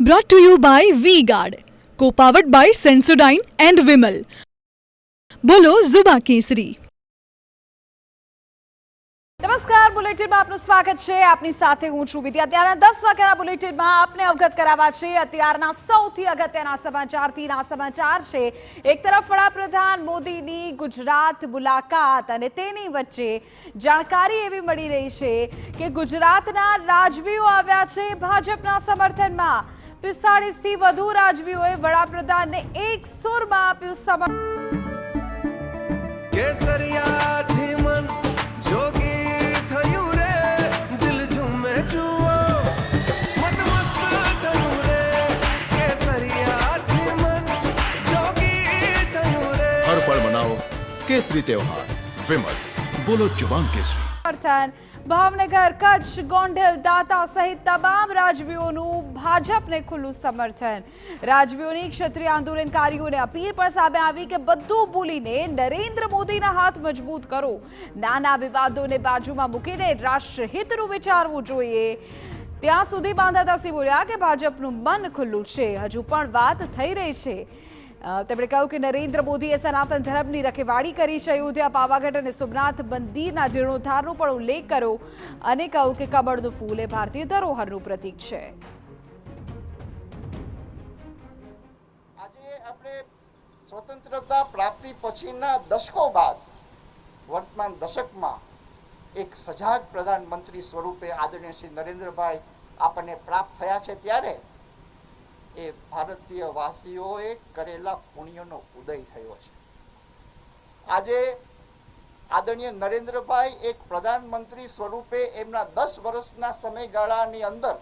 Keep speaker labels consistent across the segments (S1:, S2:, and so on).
S1: Brought to you by V-Guard, co-powered by Sensodyne and Vimal. બોલો ઝુબા કેસરી.
S2: નમસ્કાર, બુલેટિનમાં આપનું સ્વાગત છે. આપની સાથે હું છું વિદ્યા. અત્યારના 10 વાગ્યાના બુલેટિનમાં આપને અવગત કરાવવા છે અત્યારના સૌથી અગત્યના સમાચારથી. આ સમાચાર છે, એક તરફ વડાપ્રધાન મોદીની ગુજરાત મુલાકાત અને તેની વચ્ચે જાણકારી એવી મળી રહી છે કે ગુજરાતના રાજવીઓ આવ્યા છે ભાજપના સમર્થનમાં. 45 થી વધુ રાજવીઓએ વડાપ્રધાનને એક સુરમાં આપ્યું સમર્થન.
S3: केसरी त्योहार विमल बोलो जुबान केसरी.
S2: ભાવનગર, કચ્છ, ગોંડલ, દાતા સહિત તમામ રાજવીઓનું ભાજપને ખુલ્લું સમર્થન. રાજવીઓની ક્ષત્રિય આંદોલનકારીઓને અપીલ પણ સામે આવી કે બધું ભૂલીને નરેન્દ્ર મોદીના હાથ મજબૂત કરો. નાના વિવાદોને બાજુમાં મૂકીને રાષ્ટ્રહિતનું વિચારવું જોઈએ. ત્યાં સુધી બાંધાતાસિંહ બોલ્યા કે ભાજપનું મન ખુલ્લું છે, હજુ પણ વાત થઈ રહી છે. તેમણે કહ્યું કે નરેન્દ્ર મોદીએ સનાતન ધર્મની રખેવાળી કરી છે. અયોધ્યા, પાવાગઢ અને સોમનાથ મંદિરના જીર્ણોદ્ધારનો પણ ઉલ્લેખ કર્યો અને કહ્યું કે કમળનું ફૂલ એ ભારતીય ધરોહરનું પ્રતીક છે.
S4: આજે આપણે સ્વતંત્રતા પ્રાપ્તિ પછીના દશકો બાદ વર્તમાન દશકમાં એક સજાગ પ્રધાનમંત્રી સ્વરૂપે આદરણીય શ્રી નરેન્દ્રભાઈ આપણને પ્રાપ્ત થયા છે, ત્યારે એ ભારતીય વાસીઓએ કરેલા પુણ્યનો ઉદય થયો છે. આજે આદરણીય નરેન્દ્રભાઈ એક પ્રધાનમંત્રી સ્વરૂપે એમના 10 વર્ષના સમયગાળાની અંદર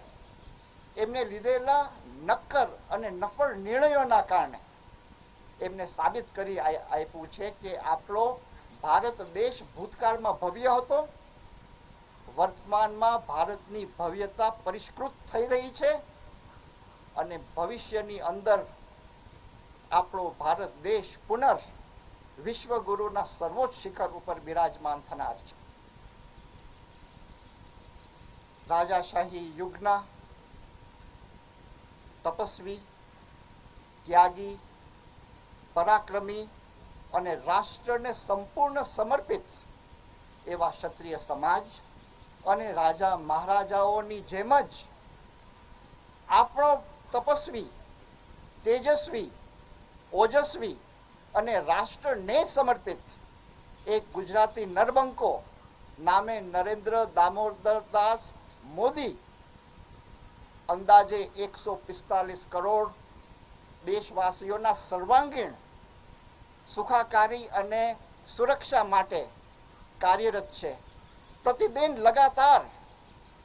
S4: એમને લીધેલા નક્કર અને નફળ નિર્ણયોના કારણે એમને સાબિત કરી આપ્યું છે કે આપણો ભારત દેશ ભૂતકાળમાં ભવ્ય હતો, વર્તમાનમાં ભારતની ભવ્યતા પરિષ્કૃત થઈ રહી છે અને ભવિષ્યની અંદર આપણો ભારત દેશ પુનઃ વિશ્વગુરુના સર્વોચ્ચ શિખર ઉપર બિરાજમાન થનાર છે. રાજાશાહી યુગના તપસ્વી, ત્યાગી, પરાક્રમી અને રાષ્ટ્રને સંપૂર્ણ સમર્પિત એવા ક્ષત્રિય સમાજ અને રાજા મહારાજાઓની જેમ જ આપણો તપસ્વી, તેજસ્વી, ઓજસ્વી અને રાષ્ટ્રને સમર્પિત એક ગુજરાતી નરબંકો નામે નરેન્દ્ર દામોદરદાસ મોદી અંદાજે 145 કરોડ દેશવાસીઓના સર્વાંગીણ સુખાકારી અને સુરક્ષા માટે કાર્યરત છે. પ્રતિદિન લગાતાર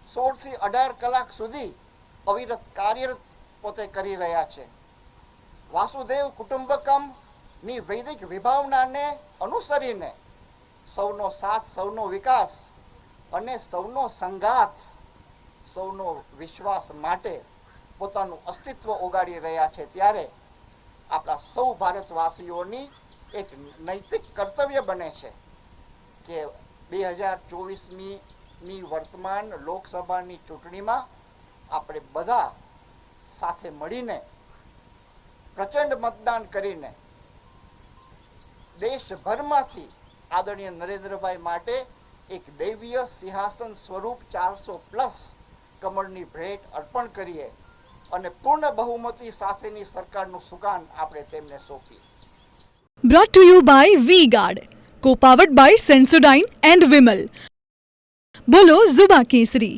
S4: 16 થી 18 કલાક સુધી અવિરત કાર્યરત પોતે કરી રહ્યા છે. વાસુદેવ કુટુંબકમની વૈદિક વિભાવનાને અનુસરીને સૌનો સાથ, સૌનો વિકાસ અને સૌનો સંગાથ, સૌનો વિશ્વાસ માટે પોતાનું અસ્તિત્વ ઓગાળી રહ્યા છે. ત્યારે આપણા સૌ ભારતવાસીઓની એક નૈતિક કર્તવ્ય બને છે કે 2024ની વર્તમાન લોકસભાની ચૂંટણીમાં આપણે બધા સાથે મળીને પ્રચંડ મતદાન કરીને દેશભરમાંથી આદરણીય નરેન્દ્રભાઈ માટે એક દૈવીય સિંહાસન સ્વરૂપ 400+ કમળની ભેટ અર્પણ કરીએ અને પૂર્ણ બહુમતી સાથેની સરકારનું સુકાન આપણે તેમને સોંપીએ.
S1: Brought to you by V-Guard, co-powered by Sensodyne and Vimal. બોલો ઝુબા કેસરી.